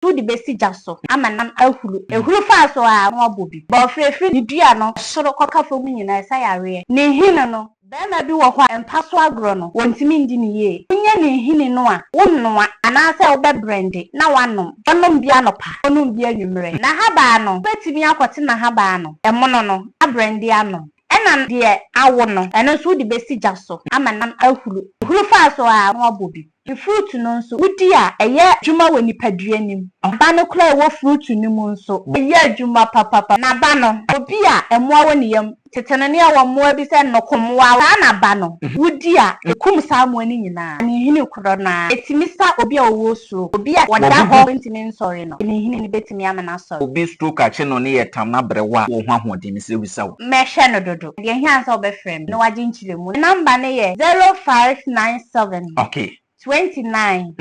to the besi jaso ama nam ahuru ehuru fa so a no abobi ba ofrefri ni dua no soro koka fo mu nyina esa yare ne hino no bema bi wo ho empa so agro no wontimi ndi ne ye nya ne hini no a wonnoa anase wo be brandi na wanom onom bia no pa onom bia nwumre na haba no betimi akote na haba no emono no abrandi ano ena de awo no eno so de besi jaso ama nam ahuru fa so a no abobi fruit no nso wudi a eye dwuma wɔ nipadua nim ba no kura wɔ fruit no mu nso eye dwuma papa na ba no obi a emoa wɔ ne yam tetenene a wɔ moa bi sɛ nokomwa na ba no wudi a ekum saa moa ni nyina ne hini kuro na etimi sa obi a wo so obi a wɔda hɔ ntimi nsɔre no ne hini ne betimi ama na sɔre obi stroke ache no ne yɛ tam na brewa wo ho ahoɔden mi sɛ bisa wo mehwɛ no dodo de hia nsa obɛfrɛ me na wagye nkyire mu number ne yɛ 0597 okay 29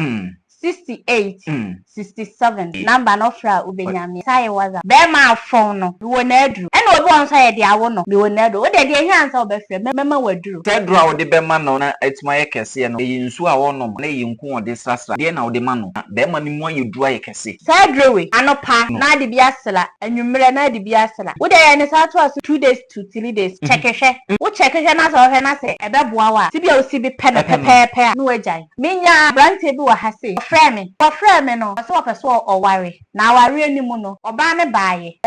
68 67 number no fra ubenyame sai waza be ma phone no wo na aduru ena obi onso ye de awo no be wo na aduru wo de hia obefre mema waduru tedru a wo de be ma no na etima ye kese no ye nsu a wo no na ye nku wo de sasra de na wo de ma no be ma ni mu aye duru aye kese tedru we anopa na de bia sela anwumre na de bia sela wo de ye ne sa to 2 days to 3 days checkehwe wo checkehwe na so hwe na se ebe boa wa ti bia o si bi pe na pepepe no wajai menya brante bi wa hase frame no so person o ware na ware animu no oba ne baaye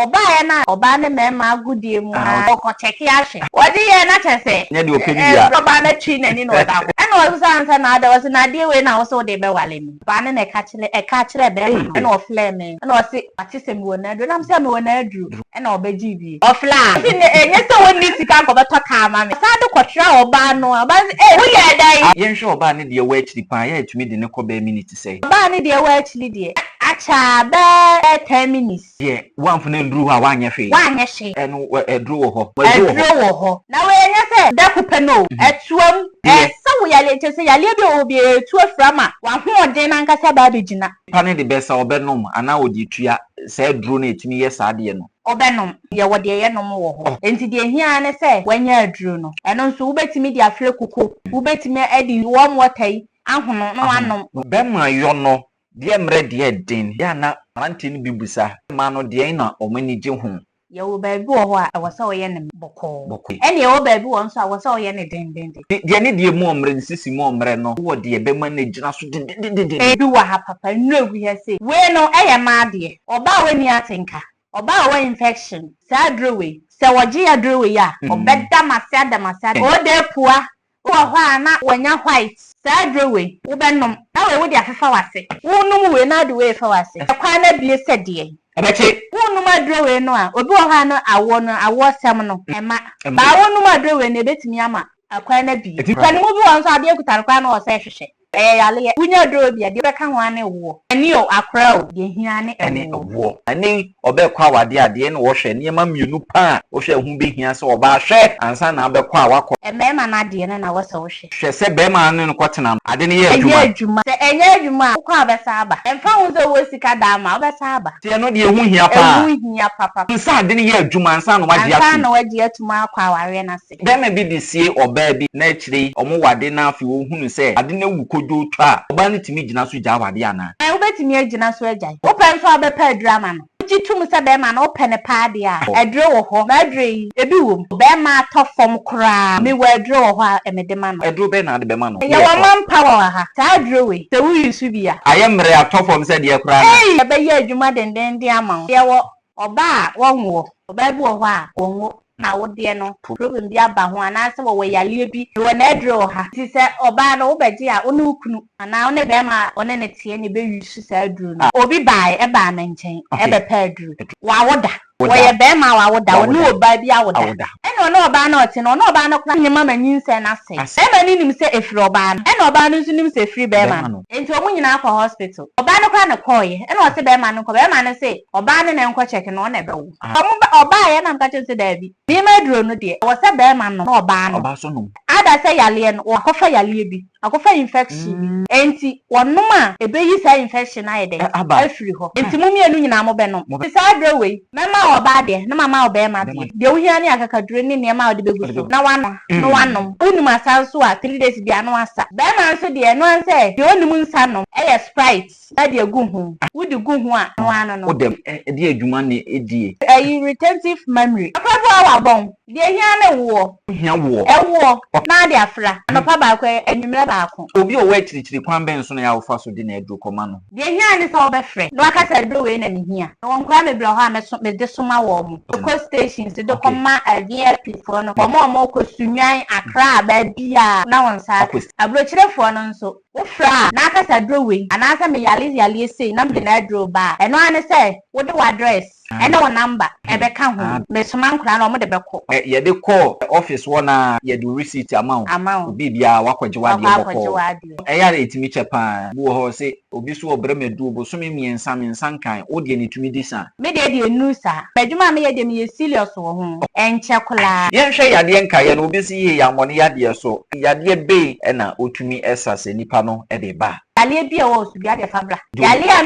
na oba ne mema agudie mu na o check ahwe odi ye na chese nya de opedi bia oba na twi nani no da ena o so ansa na da was na de we na o so de be wale mi ba ne na ka kire be ena o flame ena o se atise mi wona do na me se mi wona aduru ena obeji bi o fla enye so woni sika ko beto ka ma me sa de kwotra oba no oba wo ye dai ye nhwe oba ne de wa achiri pa ya etumi de ne ko ba minute say oba ne de wa actually de acha ba 10 minutes yeah one for ndru ha wanye fe eno edru wo ho na we nya se da kupe no etuam se wo yale chese yale bi obi etu aframa wa ho odin na nkasa ba begina pane de besa obenom ana odi tua se edru na etimi ye saade no obenom ye wode ye nom wo ho enti de hia ne se wanya adru no eno nso wobetimi de afre kuku wobetimi edi warm water ahono no wanom be ma yo no de mre de den ya na antin bibusa ma no de na omani je ho ye wo ba bi wo ho a wasa wo ye ne boko ene ye wo ba bi wo nso a wasa wo ye ne den de ne de mu omre nsisi mu omre no wo de be ma na gina so de bi wa ha papa nu agu he se we no eye ma de oba we ni atenka oba we infection sa drowe se woje ya drowe ya obeda mase o de pua wo ho na wanya white sa drowe wo benom na we wo de afefa wase wo num we na de we fa wase kwa na bie sede abeche wonu madrewe no a obi oha no awo sem no ema ba wonu madrewe ne betimi ama akwa na bi kwani mu bi won so ade ekutar kwa na o se hwehwe yale wunya dro bi ade beka ho ane wo ani o akra o de hia ne ene wo ani obekwa wade ade ne wo hwe ne ma mienu pa o hwe hu be hia se oba hwe ansa na abekwa awakọ emema na ade ne na wo se wo hwe hwe se be ma ne no kwotena ade ne ye adwuma se enye adwuma ko abesa aba emfa hu se wo sika da ma obesa aba te no de hu hia pa hu hia papa nsa ade ne ye adwuma ansa no wade atu ansa no wade atuma akwa aware na se be me bi de sie oba bi na akire omo wade na afi wo hunu se ade na wu kojo twa oba ne timi gina so gya wade ana wobetimi agina so agya open so abepa drama no jitum se be ma na open pa de a edre wo ho na edre ebi wo be ma tofom kra me wa edre wo ho a emede ma no edro be na de be ma no ye wa man power ha ta edre we se wu yusu bia ayemre atofom se de kra na be ye adwuma denden de ama ye wo oba wonwo oba bi wo ho a wonwo na wo de no problem bi aba ho ana se wo yale bi wo na edre wo ha ti se oba no wo beji a one ukunu ana one be ma one ne tie ne be yusu sa aduru no obi bai e ba na nchen e be pa aduru wa woda wo ye be ma wa woda wo ne oba bi a woda ene ono oba na oti no ono oba na kula nyema ma nyinse na se e ma ni nim se efri oba no ene oba no nso nim se efri be ma no enti omu nyina akwa hospital oba no kula ne koye ene o se be ma no ko be ma no se oba ne nko check no na be wo oba ye na mka che se da bi bi ma aduru no de wo se be ma no oba no oba so no ada ka say yale no wakofa yale bi akofa infection enti wonom a ebeyi sa infection ayede afiri ho enti mumienu nyina mo benom sa adro we mema oba de na mama oba ma de de ohia ne akakadure ne ne ma ode beguso na wano no wanom unum asanso a 3 days bia no asa be ma nso de no anse de onum nsa no eye sprite na de gu ho wudi gu ho a no wano no odem de adwuma ne edie retentive memory akwa wa bon de hia ne wo ewo na de afra no pa ba kwa enwumre ba ko obi o we chirichiri kwan ben so na ya wofa so de na aduro koma no de hia ne so obefre no akasa aduro we na ne hia won kwa me bra ho a me de soma wo mu ko stations de koma avia pifo no mo ko sunwan akra ba bia na won sa abro chirefo no nso wofra na akasa aduro we anasa me yale sei na me na aduro ba eno ane say wo de address eno wo number ebe ka ho me soma nkra na mo de beko ye de call office wona ye do receipt amount obi bia wakwaje wade beko yare etimi chepa bu ho se obi so obre medu bo so me miensa kan wo de ne tumi disa me de nusa badwuma me ye de me serious wo ho enche kola ye hwe yade nka ye no obi si ye ya mone yade so yade be na otumi esase nipa no e de ba yale bia wo so bia de fabra yale a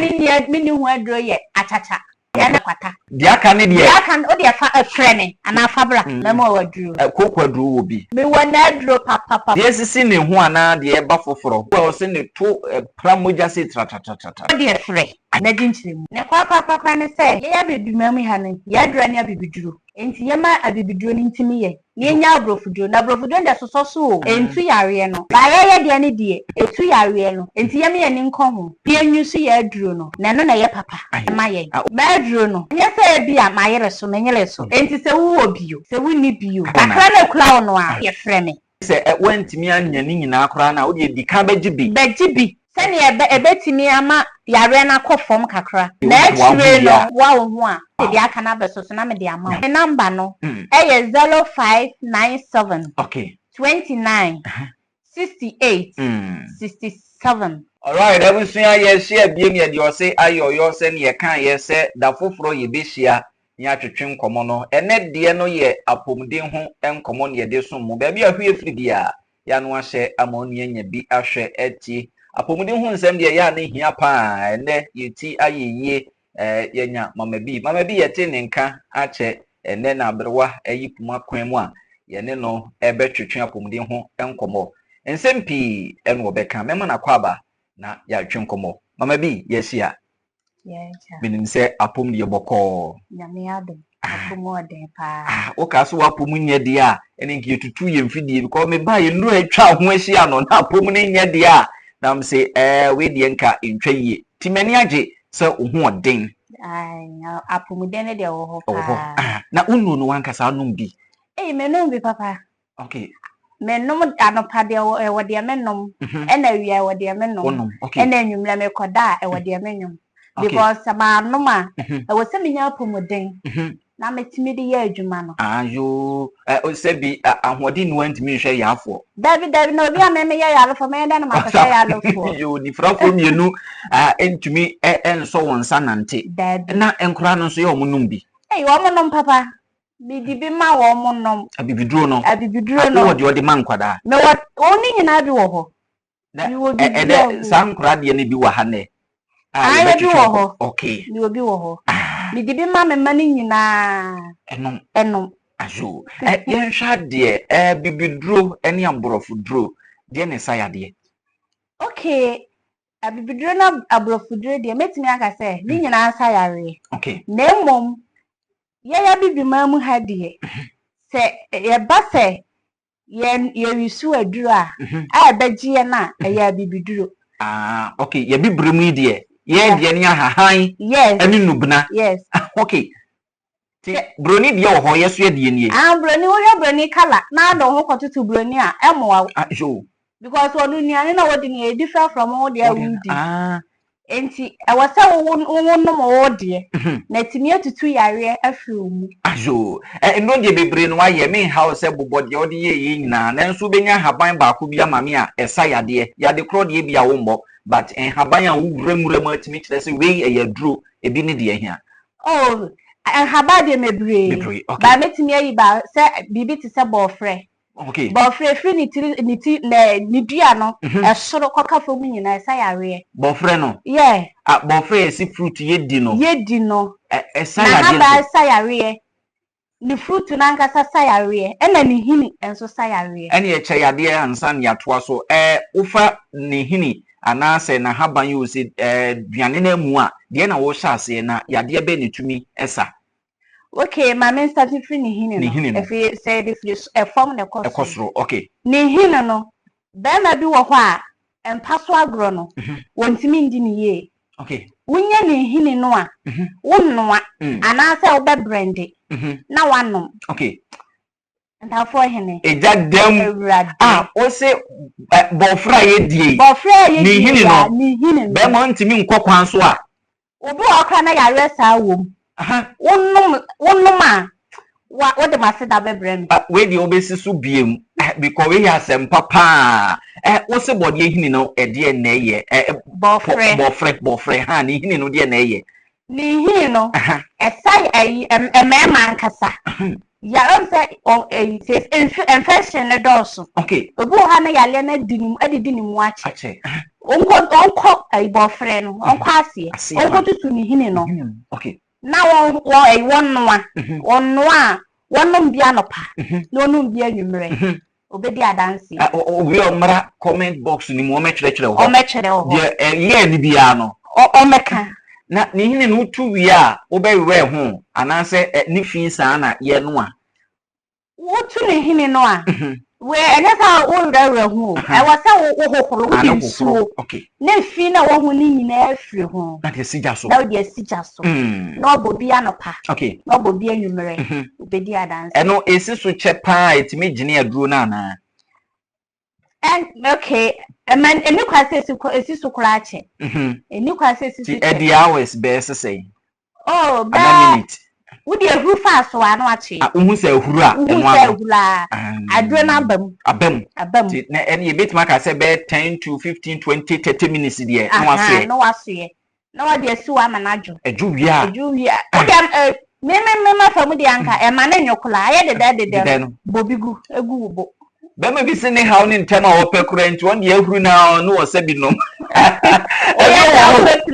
me hu adro ye achacha yana kwata dia kan ne dia dia kan o dia fa frene ana fabra na mo wadru kokwadru wo bi me wana adro papa dia sisi ne ho ana dia ba foforo wo se ne to pramoja se tratatata dia fre na dinchire mu ne kwa papa ne se ya beduma mu ha ne ya adro ne abibiduro enti yema abibiduro ni ntimi ye ne nya abrofuduro na abrofuduro nda soso entu yare no ba ye dia ne die etu yare no enti yema ye ni nkoho ye nyusu ya aduro no na no na ye papa ma ye ba aduro no nye se bia ma yere so menyele so enti se wo obio se wo ni bio akra na kula no a ye freme se wantimi anya ni nyina akra na wo de dika begibi sani ebetimi ama yare na kofom kakra na chire no wa ho a de aka na beso so na me de ama the number no eye 0597 okay 29 68 67 alright ebusuya ye share biem ye de o se ayoyo se ne ye kan ye se da foforo ye behia ni atwetwe nkomo no ene de no ye apomden ho enkomo ne ye de so mu ba bia hwe efiri bia ya no ahye amonu nya bi ahwe eti apomuden hu nsem de ya na hia pa ene yeti ayeye yenya mama bi yete ne nka ache ene na abrewa ayipuma kwan mu a yene no ebetwetwe apomuden ho enkomo nsem pi eno obeka mema na kwaba na ya twe nkomo mama bi yesia binim se apom de boko nyame ado apomo de pa o ka so apom nye de a ene nki tutu ye mfidie because me ba ye nro atwa ho ahia no na apom ne nye de a nam se we de nka ntwaye timani age se ohu oden apomuden de wo ho pa na unu no wanka sa num bi menom bi papa okay menom anopa de wo de menom ena wia wo de menom ena nwumla me koda wo de menom because sama noma wo se menya apomuden na metimi de ya adwuma no ayo o se bi ahode no antimi hwe yafo David no bi ameme ya yalofo me da na makasa yalofo yo ni frafo mienu entumi enso wonsa nante na enkura no so ye omunum bi wo munum papa bi di bi ma wo munum abibiduro no wo de ode man kwada me wo oni nyina bi wo ho ede sankura de ne bi wa ha ne bi wo ho okay ni obi wo ho bi di bi ma me mani nyina enom ajo ye hwa de bibiduro ene amborofuduro de ne saya de okay abibiduro na abrofuduro de metimi aka se ni nyina sayare okay na mom ya bibi mamu ha de se ye ba se ye wisu aduro a begie na ya bibiduro okay ye bibremu de ye de ne ahahan ene nubna yes okay broni de wo ho yeso de nie broni wo hwe broni kala na do ho kotutu broni a emoa ajo because wonu nuane na wodi ne different from wo de awudi enti awasa wo no mo de na timi atutu yare afiri mu ajo eno de bebre no aye me house bobode ode ye nyina na nso benya haban ba ko bia mame a esa yade kro de bia wo mbo but haban a wo wuramuram atimi kire se we eyaduro ebi ne de ahia haba de mebre ba metimi ayi ba se bibi ti se bofre Okay. Bofre free niti ni dua no. Esoro koka fo mu nyina esa yare. Bofre no. Yeah. Bofre si fruit yedi no. Yedi no. Esa na yare. haba esa yare. Ni fruit na nkasa sayare. Ena ni hini enso sayare. Ene ye che yade ansa ne atoa so. Ufa ni hini anase na haban yo si duane na mu a de na wo hya ase na yade be ne tumi esa. Okay, my main starting free ni hini no. If you say the form the Ekosro. Okay. Ni hini no. Be ma bi wo ho a empaso agro no. Wontimi ndi ni ye. Okay. Wunya ni hini no a. Wonnoa anase wo be brande. Na wanom. Okay. Ntafo hene. Eja dem. O se bofra ye die. Bofra ye ni hini no. Ni hini no. Be mo ntimi nkokwan so a. Obi okra na yare sa wom. Wonnom a what the master da bebrem. We the obesi so biem because we have some papa. Wo se body hini no e de na ye. Bofre ha ni hini no de na ye. Ni hini no. Esai mema nkasa. Ya say infection na doso. Okay. Obi ha na yale na dinim ache. Onko bofre no. Onko asie. Onko tutu ni hini no. Okay. Na wonnom bia no pa. Na onum bia nwumre. Obedi adansi. Obi omra comment box ni mo mekere ho. O mekere ho. Ye ni bia no. O meka. Na ni hini no tu wi a obewe ho anase ni fi sa na ye no a. Wo tu ni hini no a. We enesa wo rewe ho. E wasa wo hohoro wo nsuo. Okay. Na fi na wo ho ni nyina afiri ho. Na de sija so. Na de sija so. Na obobi anopa. Okay. Na obobi anwumre. Obedi adansi. Eno esi so chepa etimi gine aduro na na. And okay, man eni kwase esi so kura ache. Eni kwase esi so. The hours be say. Oh, ba minute. Wo de ehuru fa so ano ache. Uhu se ehuru a eno ano. Aduro na abam. Na eni betima ka say be 10 to 15 20 30 minutes there. No wase. Na wa de esi wa manajo. Eju wi a. Me famu de anka e ma na nyokola aye de bobigu egu bo. Be ma bi se ne haw ni ntema wo pekura nti won de ehuru na no wo se bi nom.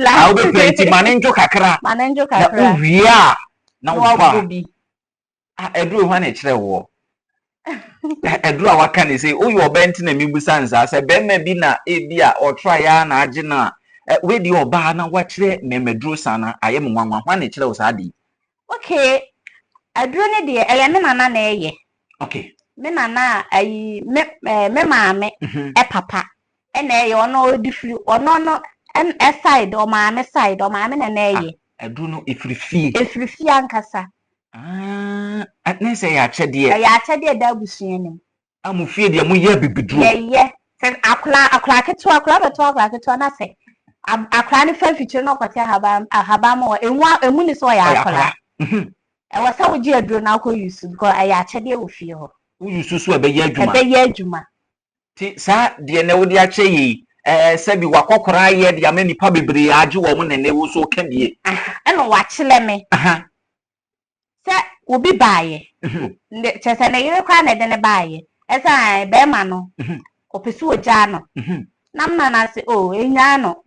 Awu be plenty manenjo kakra. Na wi a na wo pa. Eduru ho na kire wo. Eduru a waka ne say oyi obenti na mibusa nsa se be ma bi na e bi a o try ya na age na we di oba na wa kire memeduru sana aye mwanwa ho na kire wo sa di. Okay. Aduro ne de eye me nana na eye. Okay. Me nana ayi me maame papa. E na eye ono odifiri ono no en side o maame na eye. Aduro no ifrifi ankasa. Na say ya chede ya chede da busua nim. Amufie de mu ye bibiduro. Ye. Se akla keto na se. Akla ne fa fiche no kwate ahaba ma emu ni so ya akla. E wasa wo ji aduro na akọ yusu because ya chede wo fie ho. Wo yusu so ebe ye adwuma. Ebe ye adwuma. Ti sa de na wo de ache yi sebi wakokora ye de amani pa bebre age wo mu nene wo so ka bie. Eno wa chile me. Se obi baaye. Chese na yire kwa na de ne baaye. Esa be ma no. Opesi oja no. Nam na se enya no.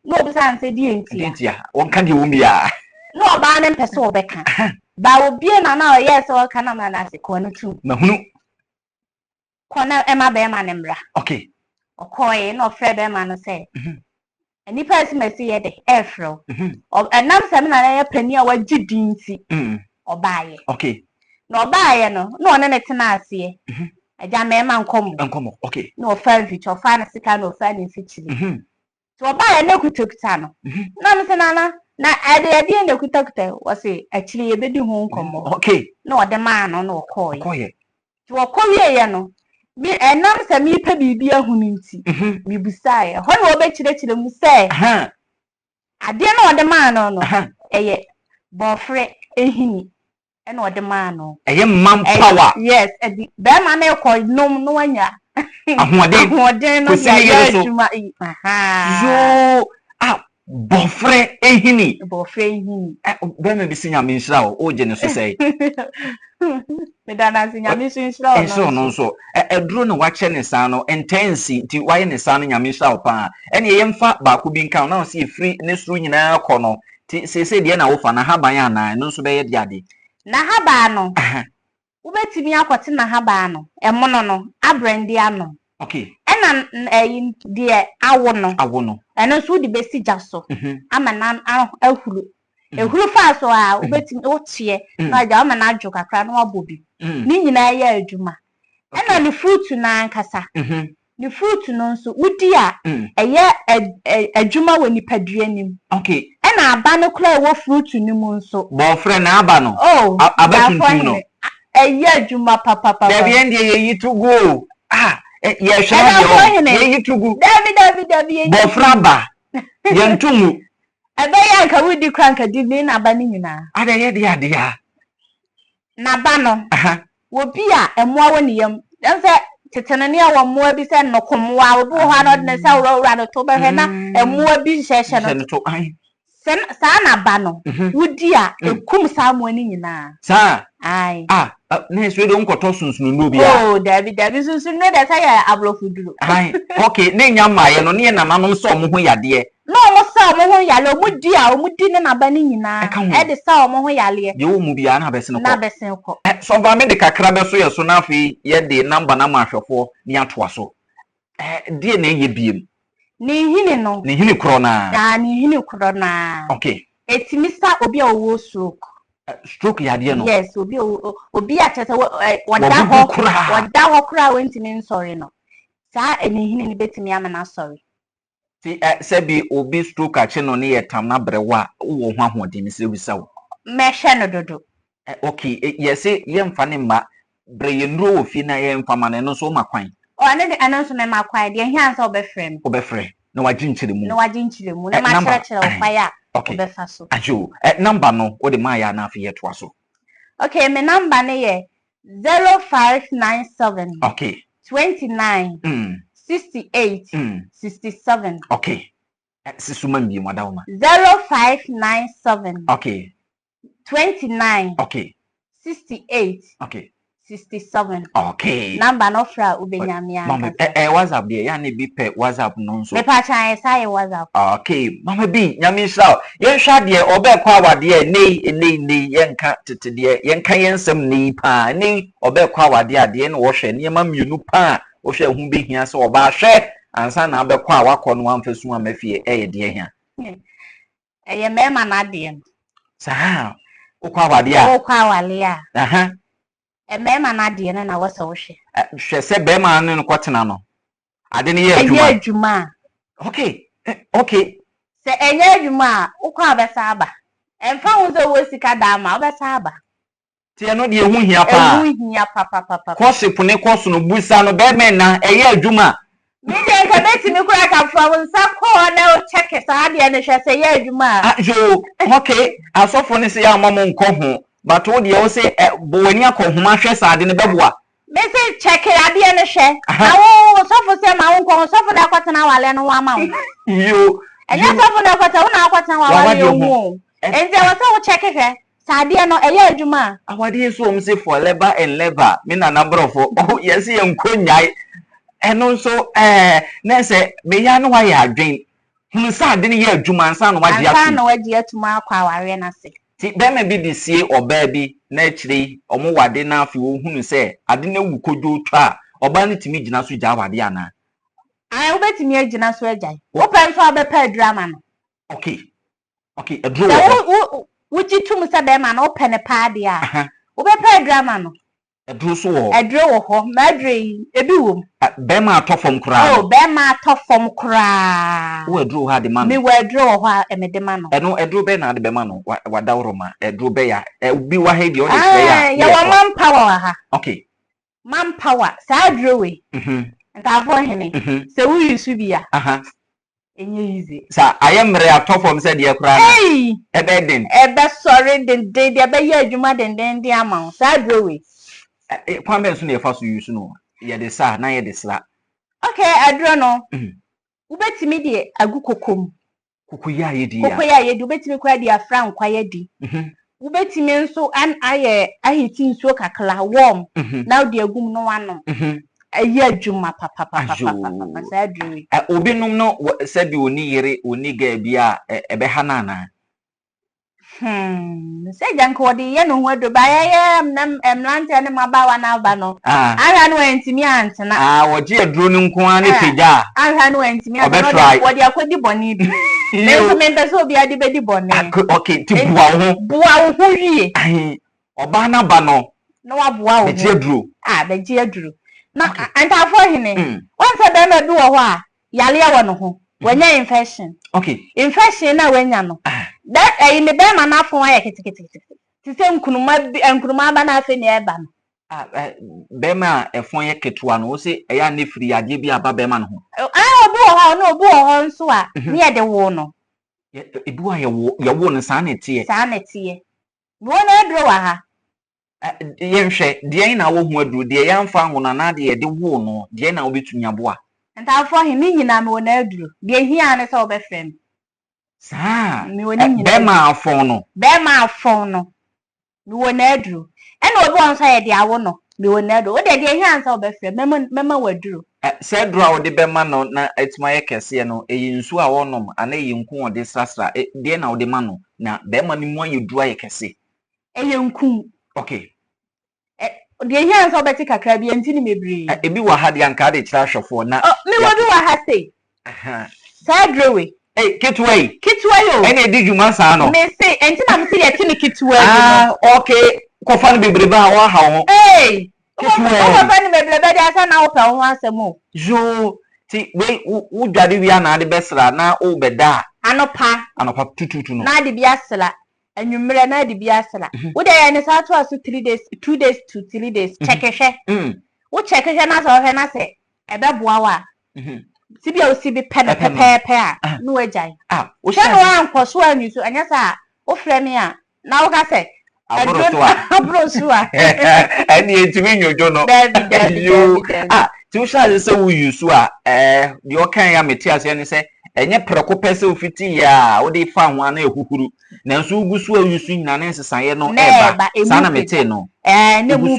No obi san se die ntia. Ntia. Won ka de wo bia. No oba na mpese obeka. Ba obi na yes o ka na na se ko no tu. Mahunu. Kona ema be ma ne mra. Okay. Okoye no fre be ma no se. Ani person mesi ye de efro. Enam se me na ya pani a wagi dinti. Obaaye. Okay. No obaaye no one ne tena ase. Aja me ma nkomo. Okay. No fa ficho ofa na sika no fa ni fichiri. So obaaye na kutokuta no. Na me se na ade na kutokuta wose akiri ye bedi ho nkomo. Okay. No ode ma no na okoye. Okoye. So okoye ye no. Bi enam se mi pa bibi ahunu nti. Mi busae. Ho na obekire mu se. Ade na ode ma no eye bofre ehini ena ode ma no eye man power. Yes, be ma na ko nom no anya ahoden no ya adwuma. Yo bofre ehini be ma be me bisinya menhira o je ne so sei. Me dana si nyame so nhyira enso no so eduro no wache ne san no intense ti waye ne san no nyame hya pa ene yemfa ba ko bi nka na se free ne suru nyina kɔ no ti se de na wo fa na haban ana no so be ye de ade na haba no ubetimi akote na haba no emono no abrandi ano okay ena de awo no eno so de besi jaso ama na ahuru ehuru fa so a ubetimi otie na aja ama na adwo kakra na wabobi ni nyina ya adwuma ena ni fruit na nkasa ni fruit no nso udi a eye adwuma woni padua nim okay ena aba no kula wo fruit ni mu nso bo frɛ na aba no aba tuntum no eye adwuma papa da bi ende ye yitugo ye hwɛ ye yitugo dabi ye bo frɛ ba ye ntumu ebe ya nka wudi kranka di ni na aba ni nyina ada ye de ade ya na aba no wobi a emoa woni yam ense tetenene a wo moa bi se nokomwa obi ho ano de se wura no to be hwe na emoa bi hyehye no to ai sa na aba no wudi a ekum sa mo ni nyina sa ai na so de nkoto sunsun no bi a dabi sunsun no de sa ya ablofuduro ai okay ne nyama ye no ne na nanom so mo ho yade no mo sa mo ho yale o mudi a o mudi ne na ba ni nyina e de sa o mo ho yale ye wo mu bia na besen ko na besen ko so ba me de kakra be so ye so na afi ye de number na mahwefo ni atoa so die na ye biem ni hini kro na ni hini kro na okay etimisa obi a owo stroke ya de no yes obi a tete wada ho kra wentimi nsori no sa eni hini ni betimi amana sorry ti sebi obi stroke ache no ne yetam na brewa wo ho ahodin se bisa wo me hwe no dodo okay yesi yemfa ne ma bre ye nro wo fi na yemfa ma no so makwan ne de ananso me makwan de hia nsa obefrem na waji nchire mu na ma chere wo fa ya obefa so ajo number no wo de ma ya na afi yeto aso okay me number ne ye 0597 okay 29 68 67 okay sisuma mbi madawma 0597 okay 29 okay 68 okay 67 okay number no fra ubenyamia mama WhatsApp de ya na bi pe WhatsApp no nso me pa chan sai WhatsApp okay mama bi nyame sha ye hwa de obekwa awade nei yenka tete de yenka yensem nei pa nei obekwa awade ade na wo hwe ne ma mienu pa wo hwe hu be hia se oba hwe ansa na abekwa awakọ no amfasu amafie eye de hia eye mema na de sa okwa awade a okwa awale a aha mema na de na wasa wo hwe hwe se be ma no kwotena no ade ne ye adwuma okay se enye adwuma ukwa abesa aba emfa wo ze wo sika da ma obesa aba tie no de ehu hia pa kosipu ne koso no busa no be men na eye adwuma mi de ka beti mi kura ka from nsa na o check sa ade ne hwe se ye adwuma jo okay asofo ne se ya amamo nko ho but wo de wo se bo wani akohoma hwe sa ade ne beboa message check ade ne hwe na wo sofo se ma wo nko sofo da kwatena wale no wa ma wo yo enya sofo na kwata wo na kwatena wale wo enje wo check hwe Sadia no eye adwuma awade so om se for labor and labor me na nabrofo yes ye nkonyai eno so na se me ya no wa ya adwen hunu sa de ne ye adwuma ansa no wagye atu ansa no wagye atuma akwa aware na se ti be me bi de sie oba bi na akire omo wade na afi wo hunu se ade na wu kojo twa oba ne timi gina so gya wade ana ai obetimi agina so agya wo pɛ so abepa drama no okay adro wuji tum se be ma na ope ne paade a wo be pa drama no edro so wo ho ma adre ebi wo be ma atofom kura be ma atofom kura wo edro ha de ma no me wo edro ho a me de ma no eno edro be na de be ma no wadawro ma edro be ya bi wa he de o de se ya wa man power ha okay man power sa adro we nta fo hene se wo yusu bia enye easy sa ayemre atofom se de kura na ebe den ebe sorry den de be ye adwuma den de ama sa adro we kwan be so na efa so yusu no ye de sa na ye de sra okay adro no ubetimi de agu kokom kokoya ye di ubetimi kwa de afra nkwa ye di Ubetimi nso an ahiti nsuo kakra warm. Now the agum no one. A year juma papa sadri. Obinum no said you ni ga bia ebehanana. Say Janko the yen who do buy land and my bawa now bano. I ran went to me answer. What ye droning quani fija. I ran went to me about what you could bonny. Never meant as so be a debate bonny. Okay, to Boa who ye. Obana bano. No, wow, the dear drew. The dear drew. No, and I for him. Once I don't do a while. Yalia one when you're infection. Okay. Infection now when you know. That in the bema na for why to say Nkrumah bana fe ne eba no. Bema efon ye ketua no say eya ne free age bi aba bema no ho. Obu ho no obu ho nso a ne de wo no. Ebu a ye wo no sa na tie. Sa na tie. Wo na edro wa ha. Ye nhwe de na wo hu aduru de ye amfa ho na na de ye de wo no de na obetumi aboa. Nta for him ni nyina me wo na aduru. De hia ne se obefem. Sa bema afon no mi wona aduru e na obi on say de awo no mi wona aduru o de hia ansa obefre mema waduru say dura wo de bema no na etima ye kese no eyi nsu a wonom ana eyi nku o de sasra de na wo de ma no na bema ni mu aye dura ye kese eye nku okay de hia ansa obeti kakra bi enti ni mebri ebi wa ha de anka de kira hwefo na mi wobi wa ha say say drowe kitway yo ene di juma sa no me say enti na me say yeti ni kitway okay ko fa ni bebreba wa ha ho kitway ko fa ni bebreba dia sa na wo pa ho asemo jo ti we wo dwade wi na de besra na o beda anopa tututu no na de bia sela anwumre na de bia sela wo de ya ne sa to aso 3 days 2 days to 3 days chekehwe wo chekehwe na so hwe na se ebeboa wa Sibia osibi pepe a no agyan wo hwe no ankoso anyu so anya sa wo frɛ me a na wo ka sɛ abro so a ani etimi nyojo no ti wo sha se wo yusu a de o kan ya meti ase ne se enye preko pese ofiti ya wo de fa ho ana ehuhuru na nso ugusu ayusu nyina ne nsesaye no eba sana meti no ne mu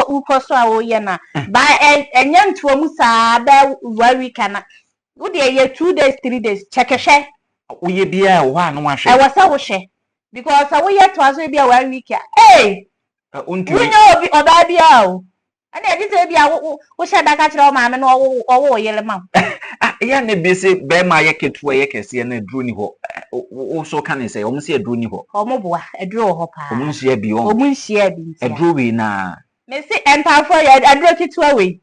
wo koso a wo ye na ba enye ntuo mu saa ba wari kana wo de ye 2 days 3 days chekehwe wo ye bia wo ha no ahwe e wasa wo hwe because wo ye to aso bia wari ka untu wo obi oba bia o ana edi se bia wo hwe da ka kire o ma me no wo yele ma ya ne bi se be ma ye ketuwa ye kese na duru ni ho wo so kan se o mu se duru ni ho o mu boa eduru ho pa o mu nsia bi o mu nsia bi eduru we na me se entafo ye eduru ketuwa we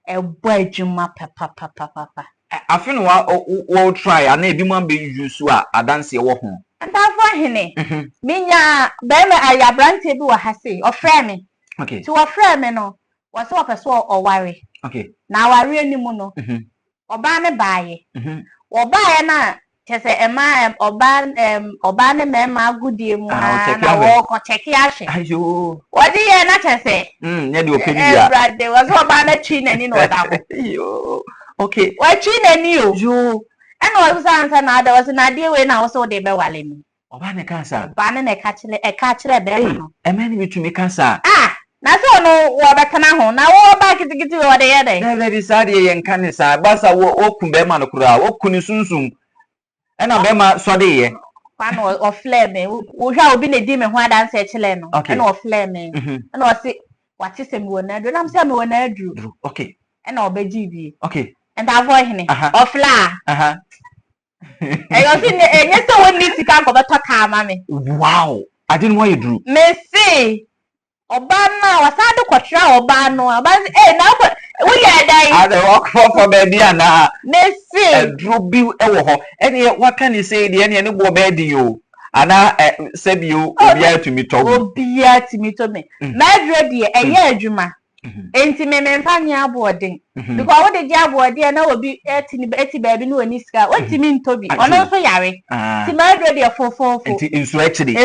ebo adwuma papa afin wo try ana ebi man be use a adanse wo ho entafo hene minya be me aya brante bi wa ha se o frɛ me okay so o frɛ me no wo se o pɛ so o ware okay na ware animu no oba ne baaye oba na chese ema oba ne mema agudie mu na wo ko cheki ahwe ayo wodi ye na chese nya de openi bia brade wo so oba na twi nani no da ho yo okay wa twi nani o yo eno wo sansa na da wo se na de we na wo so de be wale mi oba ne kansa oba ne ka kire be no emeni bitumi kansa na so no wo betana ho na wo ba kitikiti wo de ye de na be sade ye nka ne sa basa wo kumbe ma no kura wo kuni sunsum ena be ma so de ye kwano o flame wo hwa obi ne di me ho adanse e chile no ena o flame ena o se wati se mi wona do na se mi wona aduru okay ena obeji bi okay enta avoid hene o fla yo si ne enye se woni sika ko beto ka ma me wow I didn't want you drew me see oba na wasade kwotra oba no aba na wo ye dai ade work for baby ana me see drew bi e wo ho ene what can you say de ene ne bo be di yo ana sebio obia tumi to me na drew de enye adwuma enti me mfanya aboden because wo de dia aboden na obi eti baabi no ani sika otimi ntobi ono so yare ti ma drew de fofofo enti ensu akiri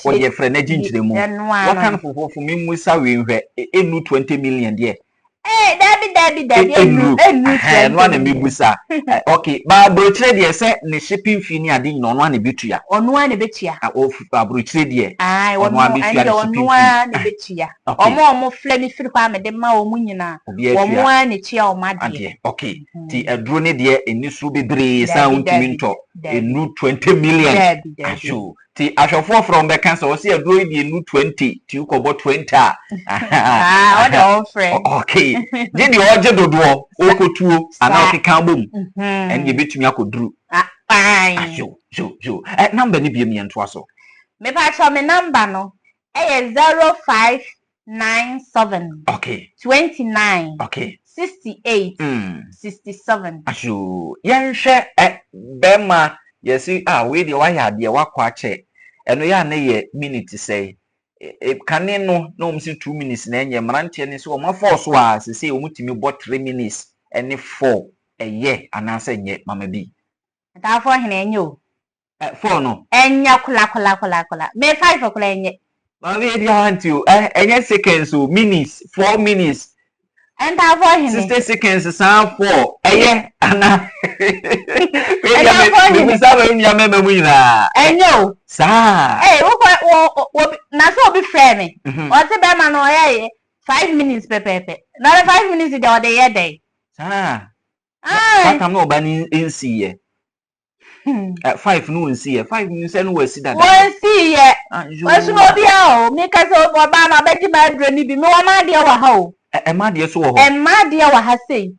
wo ye frɛ na ginchire mu what can fofofo me musa we nhwɛ enu 20 million de Debbie, no one me busa. Okay, but brochre de say ne shipping fee ni ade no one betua. Ono ne betua. O brochre de. Ono ne betua. Omo fle ni firi kwa me de ma omu nyina. Omo ne chia o made. Okay. Ti edro ne de enisu bebre san untimi nto. Enu 20 million. Asho. Ti ashofo from the cancer o se edro de enu 20 ti ukobo 20. What the friend. Okay. Did you order dodo okotuo ana okeka bom. And you betumi akoduru. Fine. Jo. Number ni biem yentoa so. Me pa cho me number no. 0597. Okay. 29. Okay. 68. 67. Asho. Yenhwe bema yesi we de wa ya de wa kwa che. Eno ya na ye minute say. Kane no 2 minutes na enye mrantie ni so o ma force wa se o mutimi bo 3 minutes ene 4 eye anase nye mama bi ta fo hene enye o 4 no enya kula me 5 kula enye ma be dia want you enye seconds o minutes 4 minutes and ta fo hene 60 seconds san 4 eye ana me sabe mi ameme mu ina enye o sa wo na so be frame me o te be ma no 5 minutes pepepe na 5 minutes de o de ye dey sa Pata no bani nsi ye 5 no nsi ye 5 minutes no wasi dada wasi ye wasu no bia o me ka se o ba na be di ma dro ni bi me wa ma de wa ha o ma de so wo ho ma de wa ha sei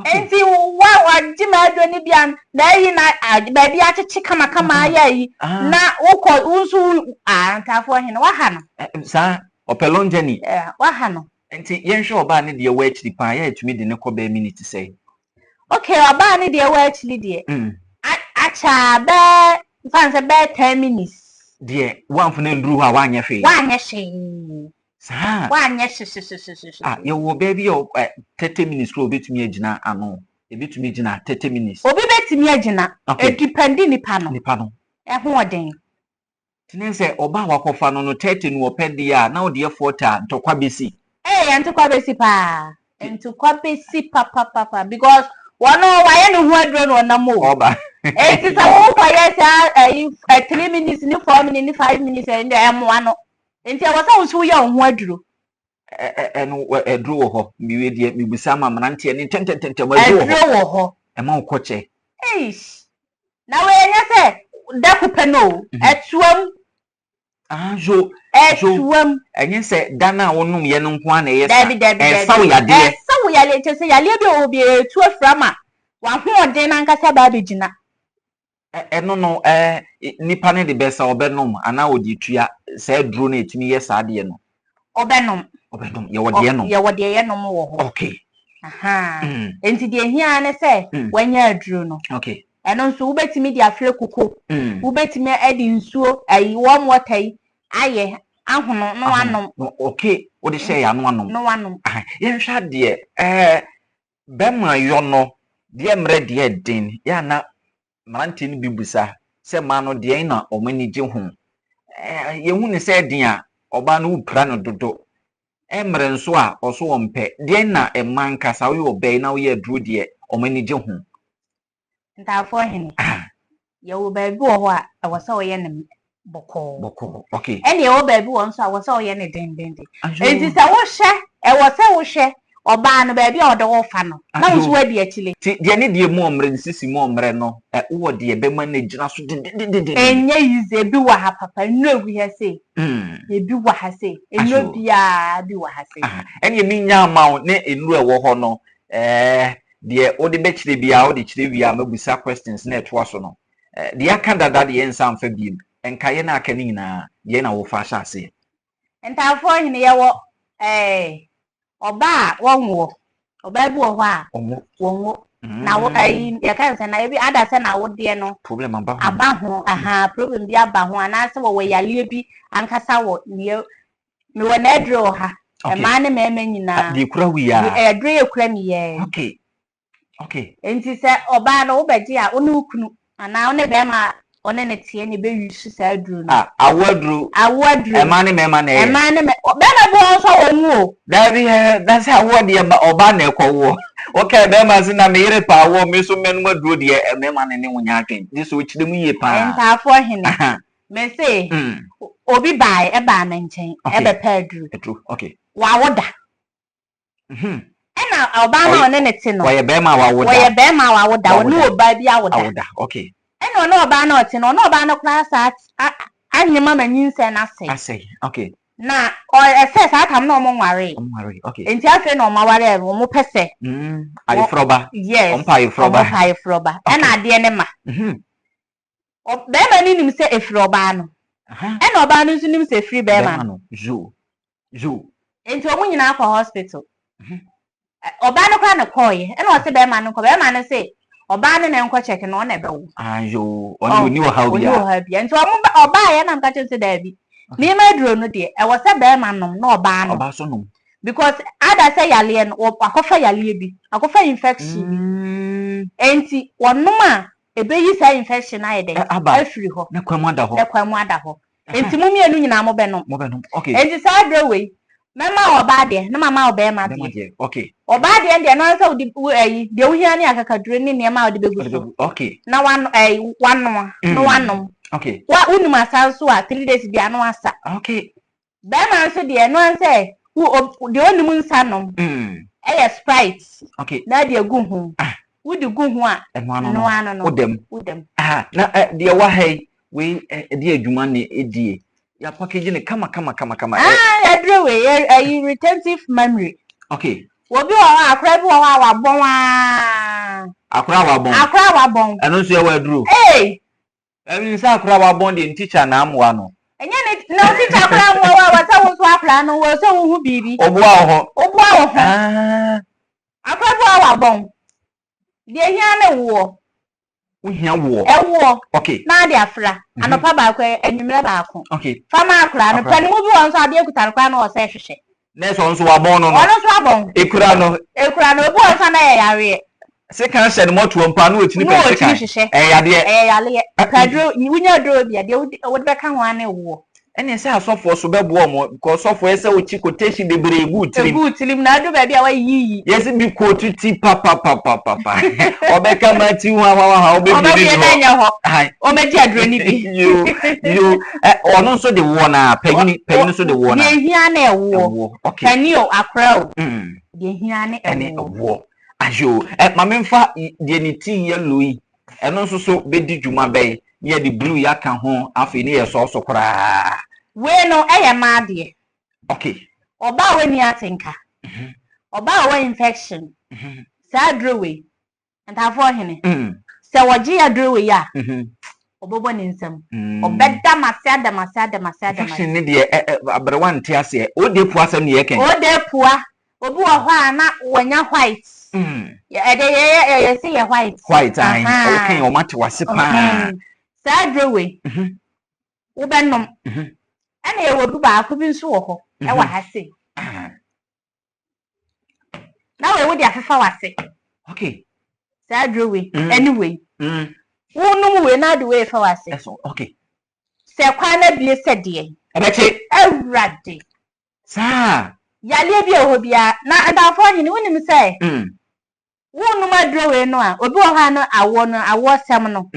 enti wa di ma dro ni bia na yi na ba bia cheche kama ayi na ukọ unsu antafo hin wa ha no sa opelonje ni wa ha no enti yenhwe oba ne de wa achiri pa ya etumi de ne ko ba minute sei okay oba ne de wa achiri de acha be fanse be 10 minutes de wanfo na nduru ha wanye hwe sa wanye ye wo baby o 30 minutes ko obetumi agina ano ebetumi agina 30 minutes obi betumi agina dependi nipa no ho oden tinense oba wakofa no 30 no opedi a na ode 40 ntokwa besi ntokwa besi pa papa because one why no ho adro no na mo oba it is a whole fire 3 minutes ni 4 minutes ni 5 minutes and am one enti awasa unsu ya ho aduro eno aduro wo ho miwe die mibisa ma mrantie ni tententem aduro wo ho ma ukoche na we nya se dakupe no etuam jo etuam enye se dana wonum ye no nko ana ye sa sawo yade se yale bi obi etu aframa wa ho ode na nkasa ba begina eno no nipa ne de besa obenom ana odi tua se duro na etimi ye sa ade no obenom ye wode no ye wode ye no mo wo ho okay enti de hia ne se wanya aduro no okay eno nso ubetimi di afre kuko ubetimi edi nsuo ayi warm water yi aye ahono no wanom okay wo de share ya no wanom no wanom ye nhwa de bema yo no de mre de den ya na mranti ni bibusa se ma no de na omani je hu ye hu ne se den a oba no upra no dodo emre nso a oso ompe de na emanka sa wo obe na wo ye duro de omani je hu ntafo hene ye wo ba bi wo ho a awasa wo ye ne boko okay ene wo ba bi wo nso awasa wo ye ne den enti sa wo hye awasa wo hye oba no ba bi o de wo fa no na wo so adi akile ti de ne de mu omre nsisi mu omre no wo de be ma na gina so den enye yize bi wa ha papa nu egu ya sei ye bi wa ha sei enu bia bi wa ha sei ene mi nya ma ne enu ewo ho no de odi be chire bia odi chire bia mabusa questions na etwa so no de aka dada de ensa mfa biem enka ye na aka ni na ye na wo fa sha se entafo hene ye wo oba wonwo oba bi wo ho a wonwo na wo ye kan se na ebi ada se na wo de no problem aba ho problem bi aba ho ana se wo yale bi ankasa wo ne me wo na adro ha e ma ne meme nyina de kura wi ya adro ye kura mi ye okay enti se oba no wo beji a onu kunu ana one be ma one ne tie ne be use sa aduru no awadru ema ne mema na be na bo so won o that's how what the oba na ekowo okay be ma na me yire pa wo me so menu aduru de mema ne wonya atwen this so chide mu ye pa entafo hene me say obi bai e ba na nchen e be pa aduru true okay wa woda ena oba na one ne te no wo ye be ma wa woda wo no oba bi awoda okay ena no oba na ote no oba na class at anyima manyinse na say okay na ese sa atam na omware okay enti afi na omware e mo pese ayefroba yes ompa ayefroba ena ade ne ma be ma ni nim se efroba no ena oba no nim se free be ma no jo enti omu nyina for hospital oba no kwa na koye ena o se be ma no se oba ne nko check no na be wo ayo oni wo how bia enti oba ya na nka che da bi ni ma duro no de e wo se be ma nom na oba so nom because ada say yale no akofa yale bi akofa infection bi enti wonom a ebe yi say infection na yede afiri ho na kwamu ada ho enti mu mienu nyina mo be nom okay enti sa duro we mama oba de na mama oba ma de okay oba de no say odi ayi de ohia ni akakadure ni ne ma odi beguso okay na wanom okay wa unum asanso a 3 days bia no asa okay be ma so de no say de onum nsanom eh Sprite okay na de agu hu wudi gu hu a no ano udem na de wa hai we de adwuma ne edie ya package ne kama every way a retentive memory okay obi wa akra bi wa wabon akra wabon eno so ya wadru emi sa akra wabon de teacher na amwa no enye ne no teacher akra amwa wa sa wo so akra no wo so wo hu bibi obua ho akra bi wa wabon de hia ne wo uhia wo okay na de afra anopa ba kwa enwumre ba ko okay fama akra no pani mu bi won so ade ekuta akra no o se hwehwe na so nso wabon no ekura no obi won so na yare se kan se no moto mpa no otini pe se kan yale kadro wunya dro bia de wo de ka ho ane wo ene se asofo so bebo mo ko sofo ese ochi quotation de bregu tilim na do ba bia wa yi yes bi quote ti papa obeka mati wa obebi ni ho obeji adro ni bi yo ono so de wo na pagini so de wo na de hia na ewo kanio akra o de hia na ewo ajo mamemfa de ni tin ye loyi eno so bedi dwuma bai ye the blue ya kan ho afi ni ye so kora we no ma de okay oba we ni atinka oba we infection sa adro we ntafo hene se woji adro we ya obobo ni nsam obeda masada infection ni de abrewa nti ase o de pu asem ni ye ken o de pua obi wo ho na wonya white ye say white okay o mate wase pa sa adro we wo benom ana ye wo duba akọ bi nso wo ho e wa ha se na we wo di afefa wase okay sa adro we anyway wo num we na de we fa wase okay se kwa na bie se de abeche awrade sa yale bi ho bia na adafo hene wonim se wo num adro we no a obi wo ha no awo sem no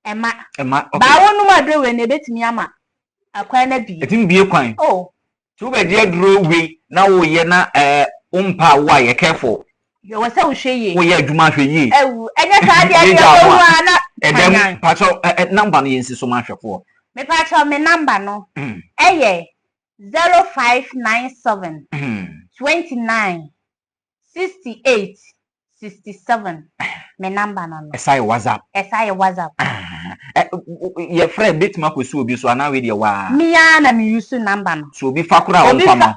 ema okay ba wo num adro we na betimi ama akwa na bi etim bie kwan so be de adro we na wo ye na umpa wa ye careful yo we say wo hweye wo ye adwuma hweye ewu enye sa de wo na edem pacho number no yensi so ma hwefo me pacho me number no eye 0597 29 68 67 me number no esai WhatsApp ye friend bit ma kwesi obi so ana we de wa me ya na me use number no so obi fakura o fama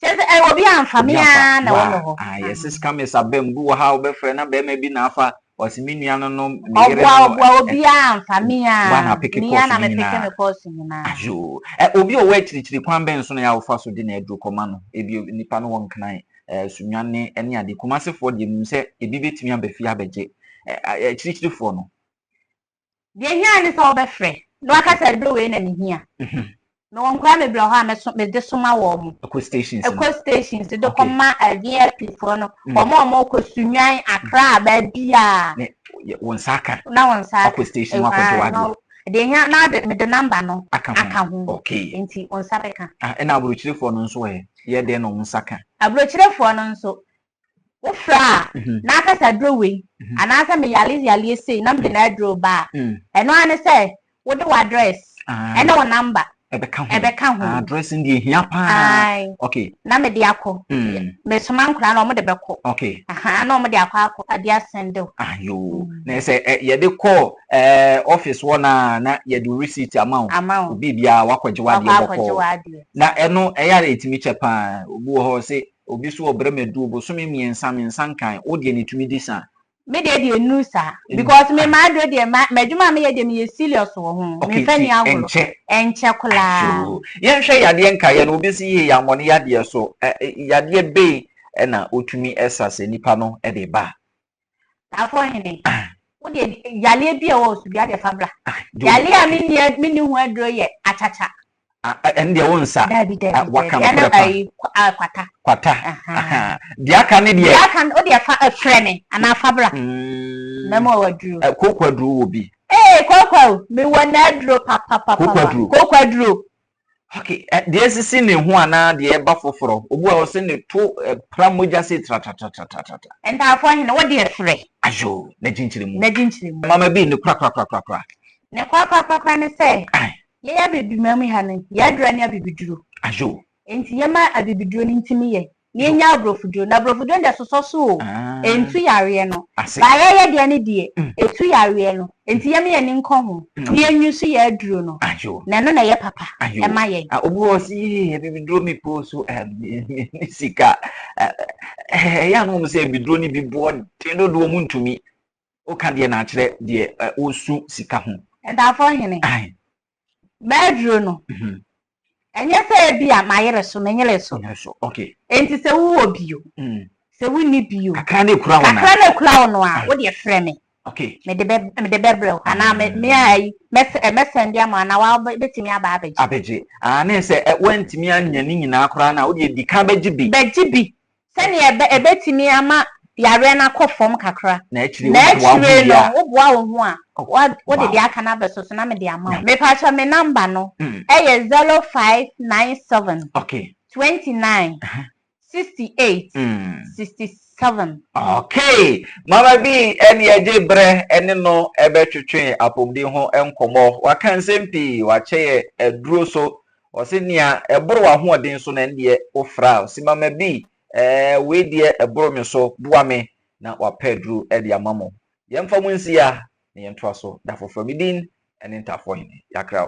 just obi amfa me ya na wo ho yes scam is abem bu ha obi friend na be ma bi na afa osiminu ano no obi amfa me ya na me peke me course na ajo obi o we chirichiri kwan ben so na ya ofa so de na edro koma no ebi nipa no won kan sunwane ene ade komasefo de nim se ebi betimi abafi abeje chirichiri fo no de hia ni so be frɛ no aka sɛ do we na ni hia no won kwa me bra ho a me de soma wo mu eco stations de kɔma VIP for no omo kɔsunwan akra ba bia won saka na won saka eco station akɔdwa de hia na de me de number no aka ho okay enti on sabeka na abrochirefo no nso ye de no won saka abrochirefo no nso wo fra na aka sa dro we anasa me yale sei na me na dro ba eno ane sɛ wo de address ene wo number ebeka ho address ndi hia pa okay na me de akɔ me soma nkura na o mo de bɛkɔ okay na o mo de akɔ ade asendo ayo na sɛ ye de call office na ye do receipt amount obi bia wakɔgye wade bɔkɔ na eno ɛyare etimi che pa obi wo ho se obi so obrɛ medu obosomi miensa nkan wo de ne tumi di sa me de enu sa because me ma do de madwuma me ye de me serious wo ho me fa ni agoro enche kula ye hwɛ yade nka ye no obi si ye yamone yade so yade be na otumi esase nipa no de ba afọ hene wo de yale bi e wo so bi ade fabra yale a me ni hu adro ye achacha ende wonsa waka kwata dia ka ne dia o dia fa frene ana fabra na mo wadru kokwadru obi kokwa me wana dro papa kokwadru okay dia sisi ne ho ana dia ba foforo obu a o se ne to pramoja se tratata enta afọ hin wo dia frɛ ajo na ginchire mu mama bi ne kra ne kwa ne sɛ ye ya bebi mamu ha ne ya dra ne abibiduro ajo enti ye ma abibiduro ni ntimi ye ne nya abrofuduro na abrofuduro nda soso entu yare no ba ye de ne de etu yare no enti ye me ye ni nkɔ ho ne enwusu ye aduro no ajo na no na ye papa e ma ye obu o si abibiduro mi poso sika ya no mo se abibiduro ni bibo tendo do mu ntumi o ka de na akire de osu sika ho enda afọ hene bedro no enye se bia mayere so menyere so okay enti se wo bio se wo ni bio kakra ne kura wono a wo de frɛ me okay me de bebrɛ ana me ai mesend ya ma na wa betimi aba abeje na se wantimi anya ni nyina kura na wo de di ka beji bi se ne ebetimi ama yare na kɔfom kakra na akire no wo boa wo ho a wo de dia aka na beso so na me de ama me pa cha me number no eye 0597 okay 29 68 67 okay mama bi eni eje bre eni no ebe twetwe apomdi ho enkomo waka nsempi wache eduro so osinia eboro wa ho odin so na ndie ofra si mama bi we die eboro me so bua me na wa pedro e dia mamo yemfa munsi ya na yentwa so da fofo midin eni ntafo hini yakra